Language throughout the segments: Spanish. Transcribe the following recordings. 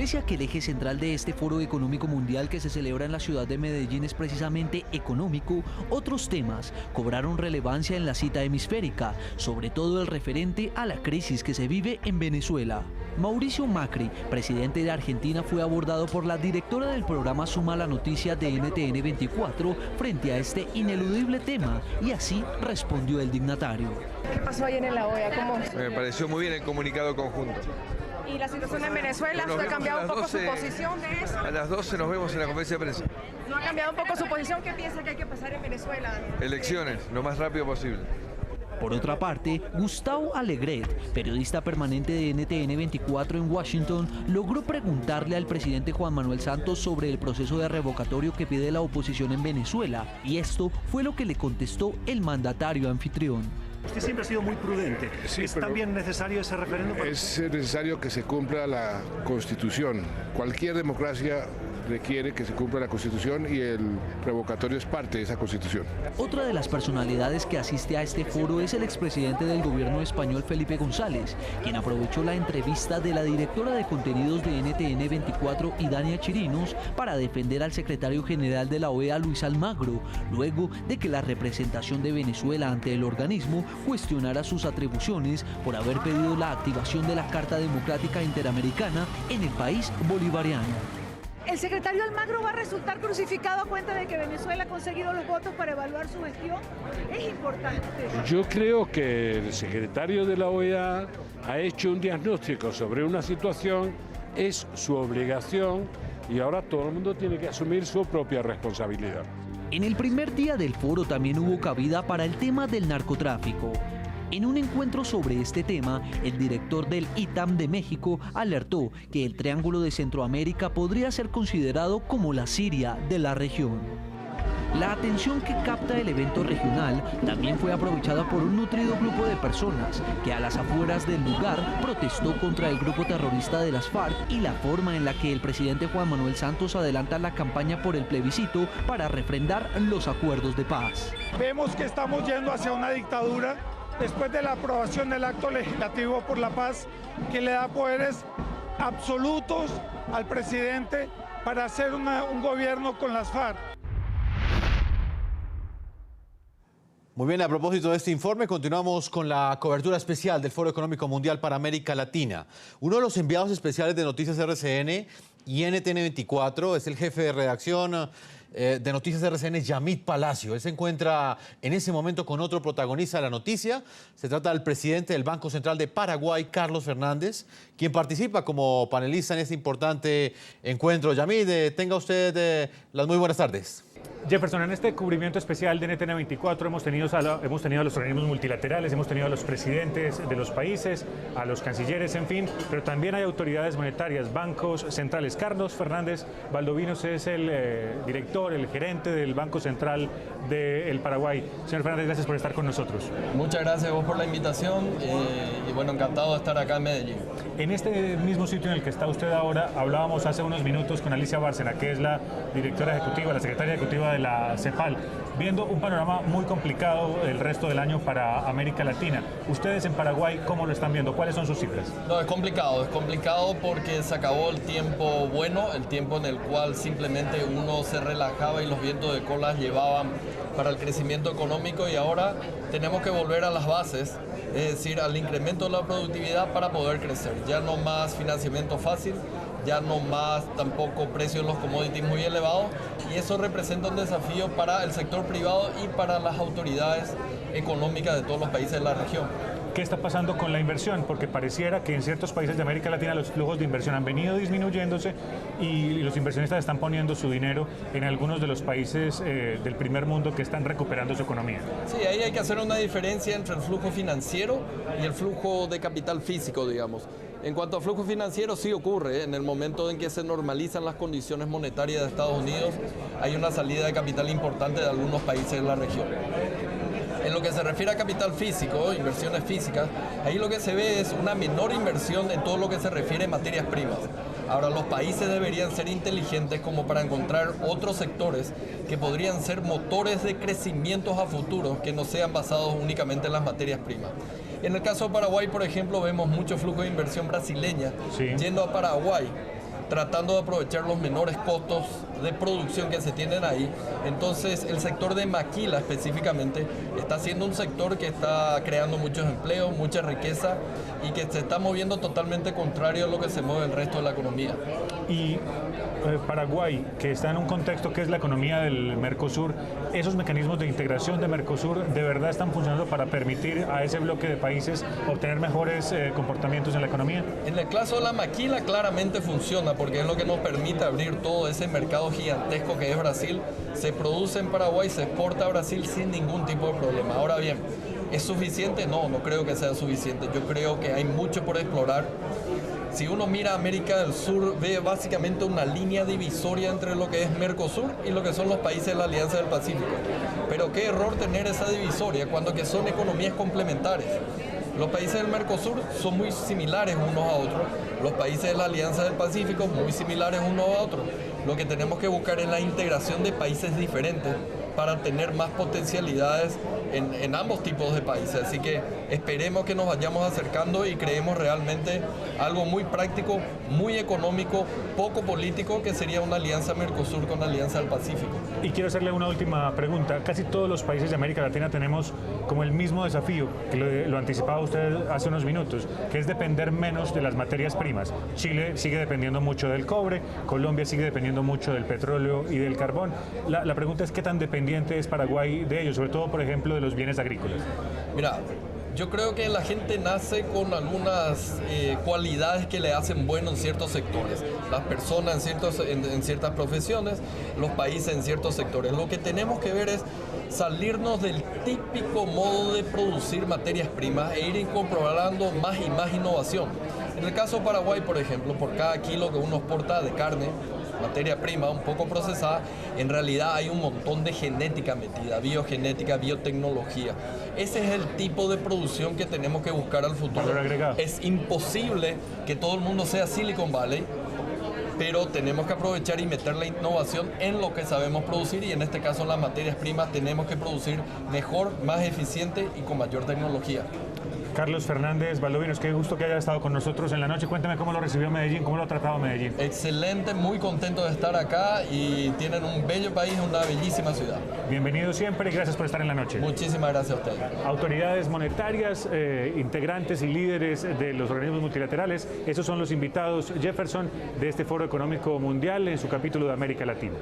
Pese a que el eje central de este Foro Económico Mundial que se celebra en la ciudad de Medellín es precisamente económico, otros temas cobraron relevancia en la cita hemisférica, sobre todo el referente a la crisis que se vive en Venezuela. Mauricio Macri, presidente de Argentina, fue abordado por la directora del programa Suma la Noticia de NTN 24 frente a este ineludible tema, y así respondió el dignatario. ¿Qué pasó ayer en la OEA? ¿Cómo? Me pareció muy bien el comunicado conjunto. ¿Y la situación en Venezuela? ¿Ha cambiado un poco su posición de eso? A las 12 nos vemos en la conferencia de prensa. ¿No ha cambiado un poco su posición? ¿Qué piensa que hay que pasar en Venezuela? Elecciones, lo más rápido posible. Por otra parte, Gustavo Alegret, periodista permanente de NTN 24 en Washington, logró preguntarle al presidente Juan Manuel Santos sobre el proceso de revocatorio que pide la oposición en Venezuela, y esto fue lo que le contestó el mandatario anfitrión. Usted siempre ha sido muy prudente. Sí, ¿Es también necesario ese referéndum? Es necesario que se cumpla la Constitución. Cualquier democracia requiere que se cumpla la Constitución y el revocatorio es parte de esa Constitución. Otra de las personalidades que asiste a este foro es el expresidente del gobierno español Felipe González, quien aprovechó la entrevista de la directora de contenidos de NTN 24 Idania Chirinos para defender al secretario general de la OEA Luis Almagro, luego de que la representación de Venezuela ante el organismo cuestionara sus atribuciones por haber pedido la activación de la Carta Democrática Interamericana en el país bolivariano. ¿El secretario Almagro va a resultar crucificado a cuenta de que Venezuela ha conseguido los votos para evaluar su gestión? Es importante. Yo creo que el secretario de la OEA ha hecho un diagnóstico sobre una situación, es su obligación y ahora todo el mundo tiene que asumir su propia responsabilidad. En el primer día del foro también hubo cabida para el tema del narcotráfico. En un encuentro sobre este tema, el director del ITAM de México alertó que el Triángulo de Centroamérica podría ser considerado como la Siria de la región. La atención que capta el evento regional también fue aprovechada por un nutrido grupo de personas que a las afueras del lugar protestó contra el grupo terrorista de las FARC y la forma en la que el presidente Juan Manuel Santos adelanta la campaña por el plebiscito para refrendar los acuerdos de paz. Vemos que estamos yendo hacia una dictadura después de la aprobación del acto legislativo por la paz que le da poderes absolutos al presidente para hacer un gobierno con las FARC. Muy bien, a propósito de este informe, continuamos con la cobertura especial del Foro Económico Mundial para América Latina. Uno de los enviados especiales de Noticias RCN y NTN 24 es el jefe de redacción de Noticias RCN, Yamit Palacio. Él se encuentra en ese momento con otro protagonista de la noticia. Se trata del presidente del Banco Central de Paraguay, Carlos Fernández, quien participa como panelista en este importante encuentro. Yamit, tenga usted las muy buenas tardes. Jefferson, en este cubrimiento especial de NTN 24 hemos tenido a los organismos multilaterales, hemos tenido a los presidentes de los países, a los cancilleres, en fin, pero también hay autoridades monetarias, bancos centrales. Carlos Fernández Valdovinos es el director, el gerente del Banco Central del Paraguay. Señor Fernández, gracias por estar con nosotros. Muchas gracias a vos por la invitación y bueno, encantado de estar acá en Medellín. En este mismo sitio en el que está usted ahora, hablábamos hace unos minutos con Alicia Bárcena, que es la directora ejecutiva, la secretaria ejecutiva de la CEPAL, viendo un panorama muy complicado el resto del año para América Latina. Ustedes en Paraguay, ¿cómo lo están viendo? ¿Cuáles son sus cifras? No, es complicado porque se acabó el tiempo bueno, el tiempo en el cual simplemente uno se relajaba y los vientos de cola llevaban para el crecimiento económico, y ahora tenemos que volver a las bases, es decir, al incremento de la productividad para poder crecer. Ya no más financiamiento fácil, ya no más tampoco precios de los commodities muy elevados, y eso representa un desafío para el sector privado y para las autoridades económicas de todos los países de la región. ¿Qué está pasando con la inversión? Porque pareciera que en ciertos países de América Latina los flujos de inversión han venido disminuyéndose y los inversionistas están poniendo su dinero en algunos de los países del primer mundo que están recuperando su economía. Sí, ahí hay que hacer una diferencia entre el flujo financiero y el flujo de capital físico, digamos. En cuanto a flujo financiero, sí ocurre. En el momento en que se normalizan las condiciones monetarias de Estados Unidos, hay una salida de capital importante de algunos países de la región. En lo que se refiere a capital físico, inversiones físicas, ahí lo que se ve es una menor inversión en todo lo que se refiere a materias primas. Ahora, los países deberían ser inteligentes como para encontrar otros sectores que podrían ser motores de crecimientos a futuro que no sean basados únicamente en las materias primas. En el caso de Paraguay, por ejemplo, vemos mucho flujo de inversión brasileña yendo a Paraguay, tratando de aprovechar los menores costos de producción que se tienen ahí. Entonces el sector de maquila específicamente está siendo un sector que está creando muchos empleos, mucha riqueza y que se está moviendo totalmente contrario a lo que se mueve el resto de la economía. Y Paraguay, que está en un contexto que es la economía del Mercosur, ¿esos mecanismos de integración de Mercosur de verdad están funcionando para permitir a ese bloque de países obtener mejores comportamientos en la economía? En el caso de la maquila claramente funciona porque es lo que nos permite abrir todo ese mercado gigantesco que es Brasil. Se produce en Paraguay, se exporta a Brasil sin ningún tipo de problema. Ahora bien, ¿es suficiente? No, no creo que sea suficiente. Yo creo que hay mucho por explorar. Si uno mira América del Sur, ve básicamente una línea divisoria entre lo que es Mercosur y lo que son los países de la Alianza del Pacífico. Pero qué error tener esa divisoria cuando que son economías complementarias. Los países del Mercosur son muy similares unos a otros, los países de la Alianza del Pacífico muy similares unos a otros. Lo que tenemos que buscar es la integración de países diferentes para tener más potencialidades en ambos tipos de países. Así que esperemos que nos vayamos acercando y creemos realmente algo muy práctico, muy económico, poco político, que sería una alianza Mercosur con la Alianza del Pacífico. Y quiero hacerle una última pregunta. Casi todos los países de América Latina tenemos como el mismo desafío, que lo anticipaba usted hace unos minutos, que es depender menos de las materias primas. Chile sigue dependiendo mucho del cobre, Colombia sigue dependiendo mucho del petróleo y del carbón. La pregunta es qué tan dependiente es Paraguay de ellos, sobre todo, por ejemplo, de los bienes agrícolas. Mira, yo creo que la gente nace con algunas cualidades que le hacen bueno en ciertos sectores. Las personas en ciertas profesiones, los países en ciertos sectores. Lo que tenemos que ver es salirnos del típico modo de producir materias primas e ir incorporando más y más innovación. En el caso de Paraguay, por ejemplo, por cada kilo que uno exporta de carne, materia prima un poco procesada, en realidad hay un montón de genética metida, biogenética, biotecnología. Ese es el tipo de producción que tenemos que buscar al futuro. Valor agregado. Es imposible que todo el mundo sea Silicon Valley, pero tenemos que aprovechar y meter la innovación en lo que sabemos producir, y en este caso las materias primas tenemos que producir mejor, más eficiente y con mayor tecnología. Carlos Fernández Valdovinos, qué gusto que haya estado con nosotros en la noche. Cuéntame cómo lo recibió Medellín, cómo lo ha tratado Medellín. Excelente, muy contento de estar acá y tienen un bello país, una bellísima ciudad. Bienvenido siempre y gracias por estar en la noche. Muchísimas gracias a ustedes. Autoridades monetarias, integrantes y líderes de los organismos multilaterales, esos son los invitados, Jefferson, de este Foro Económico Mundial en su capítulo de América Latina.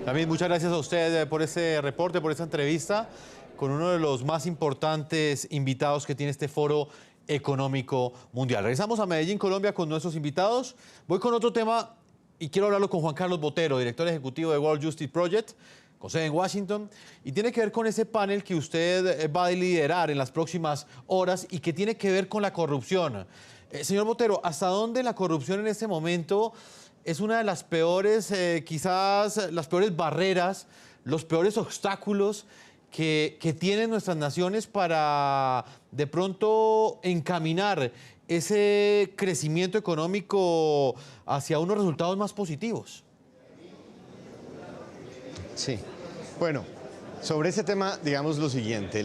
También muchas gracias a usted por ese reporte, por esa entrevista con uno de los más importantes invitados que tiene este Foro Económico Mundial. Regresamos a Medellín, Colombia, con nuestros invitados. Voy con otro tema y quiero hablarlo con Juan Carlos Botero, director ejecutivo de World Justice Project, con sede en Washington, y tiene que ver con ese panel que usted va a liderar en las próximas horas y que tiene que ver con la corrupción. Señor Botero, ¿hasta dónde la corrupción en este momento es una de las peores, quizás las peores barreras, los peores obstáculos que tienen nuestras naciones para de pronto encaminar ese crecimiento económico hacia unos resultados más positivos? Sí. Bueno, sobre ese tema, digamos lo siguiente.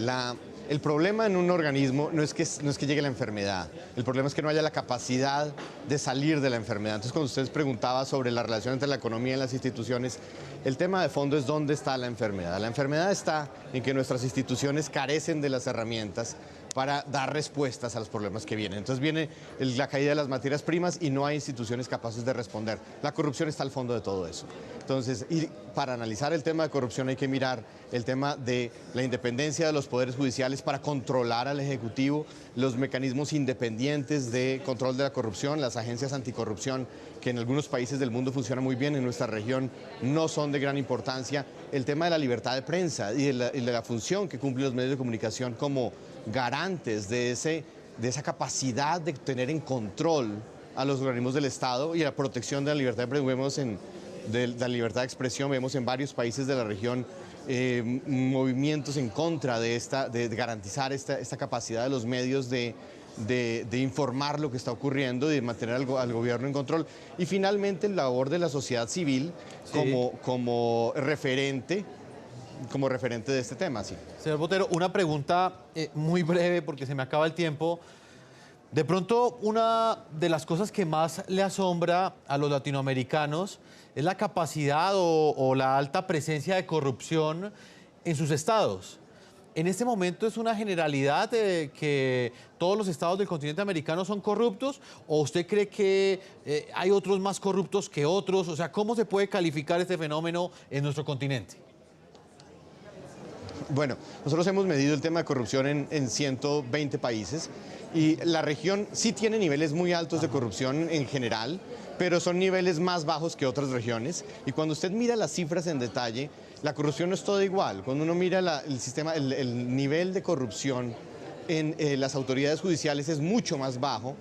El problema en un organismo no es que llegue la enfermedad. El problema es que no haya la capacidad de salir de la enfermedad. Entonces, cuando usted preguntaba sobre la relación entre la economía y las instituciones, el tema de fondo es dónde está la enfermedad. La enfermedad está en que nuestras instituciones carecen de las herramientas para dar respuestas a los problemas que vienen. Entonces viene la caída de las materias primas y no hay instituciones capaces de responder. La corrupción está al fondo de todo eso. Entonces, y para analizar el tema de corrupción hay que mirar el tema de la independencia de los poderes judiciales para controlar al Ejecutivo, los mecanismos independientes de control de la corrupción, las agencias anticorrupción, que en algunos países del mundo funcionan muy bien, en nuestra región no son de gran importancia, el tema de la libertad de prensa y de la función que cumplen los medios de comunicación como garantes de esa capacidad de tener en control a los organismos del Estado y la protección de la libertad de prensa. Vemos de la libertad de expresión, vemos en varios países de la región movimientos en contra de garantizar esta capacidad de los medios de informar lo que está ocurriendo y de mantener al gobierno en control. Y finalmente la labor de la sociedad civil como referente de este tema. Sí. Señor Botero, una pregunta muy breve porque se me acaba el tiempo. De pronto, una de las cosas que más le asombra a los latinoamericanos es la capacidad o la alta presencia de corrupción en sus estados. ¿En este momento es una generalidad que todos los estados del continente americano son corruptos? ¿O usted cree que hay otros más corruptos que otros? O sea, ¿cómo se puede calificar este fenómeno en nuestro continente? Bueno, nosotros hemos medido el tema de corrupción en 120 países y la región sí tiene niveles muy altos de corrupción en general, pero son niveles más bajos que otras regiones. Y cuando usted mira las cifras en detalle, la corrupción no es toda igual. Cuando uno mira el nivel de corrupción en las autoridades judiciales es mucho más bajo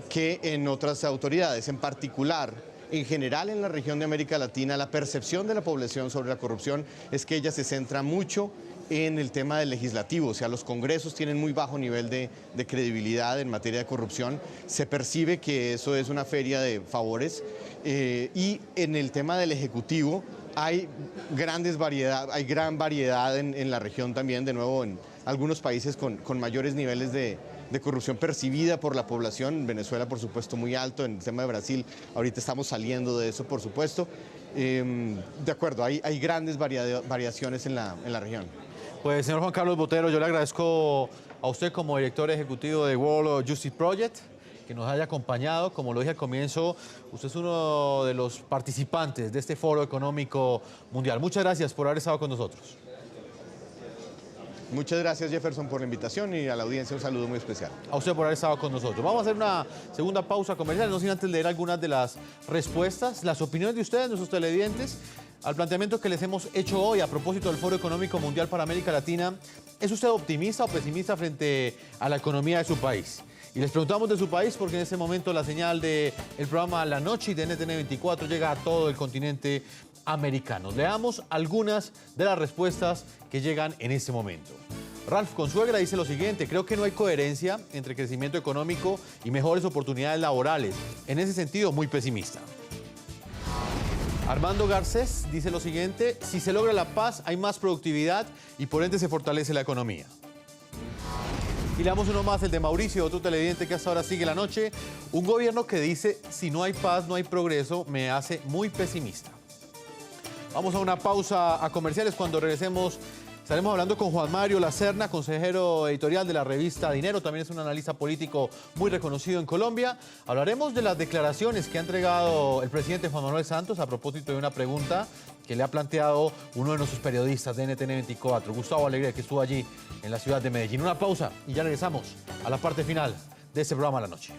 que en otras autoridades. En particular, en general en la región de América Latina, la percepción de la población sobre la corrupción es que ella se centra mucho en el tema del legislativo, o sea, los congresos tienen muy bajo nivel de credibilidad en materia de corrupción, se percibe que eso es una feria de favores y en el tema del ejecutivo hay gran variedad en la región también, de nuevo en algunos países con mayores niveles de corrupción percibida por la población, en Venezuela por supuesto muy alto, en el tema de Brasil ahorita estamos saliendo de eso por supuesto, de acuerdo, hay grandes variaciones en la región. Pues, señor Juan Carlos Botero, yo le agradezco a usted como director ejecutivo de World Justice Project que nos haya acompañado. Como lo dije al comienzo, usted es uno de los participantes de este Foro Económico Mundial. Muchas gracias por haber estado con nosotros. Muchas gracias, Jefferson, por la invitación y a la audiencia un saludo muy especial. A usted por haber estado con nosotros. Vamos a hacer una segunda pausa comercial, no sin antes leer algunas de las respuestas, las opiniones de ustedes, nuestros televidentes, al planteamiento que les hemos hecho hoy a propósito del Foro Económico Mundial para América Latina. ¿Es usted optimista o pesimista frente a la economía de su país? Y les preguntamos de su país porque en este momento la señal del programa La Noche y de NTN 24 llega a todo el continente americano. Leamos algunas de las respuestas que llegan en este momento. Ralph Consuegra dice lo siguiente: creo que no hay coherencia entre crecimiento económico y mejores oportunidades laborales. En ese sentido, muy pesimista. Armando Garcés dice lo siguiente: si se logra la paz, hay más productividad y por ende se fortalece la economía. Y le damos uno más, el de Mauricio, otro televidente que hasta ahora sigue La Noche. Un gobierno que dice, si no hay paz, no hay progreso, me hace muy pesimista. Vamos a una pausa a comerciales. Cuando regresemos, estaremos hablando con Juan Mario Lacerna, consejero editorial de la revista Dinero. También es un analista político muy reconocido en Colombia. Hablaremos de las declaraciones que ha entregado el presidente Juan Manuel Santos a propósito de una pregunta que le ha planteado uno de nuestros periodistas de NTN 24, Gustavo Alegría, que estuvo allí en la ciudad de Medellín. Una pausa y ya regresamos a la parte final de este programa La Noche.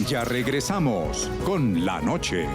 Ya regresamos con La Noche.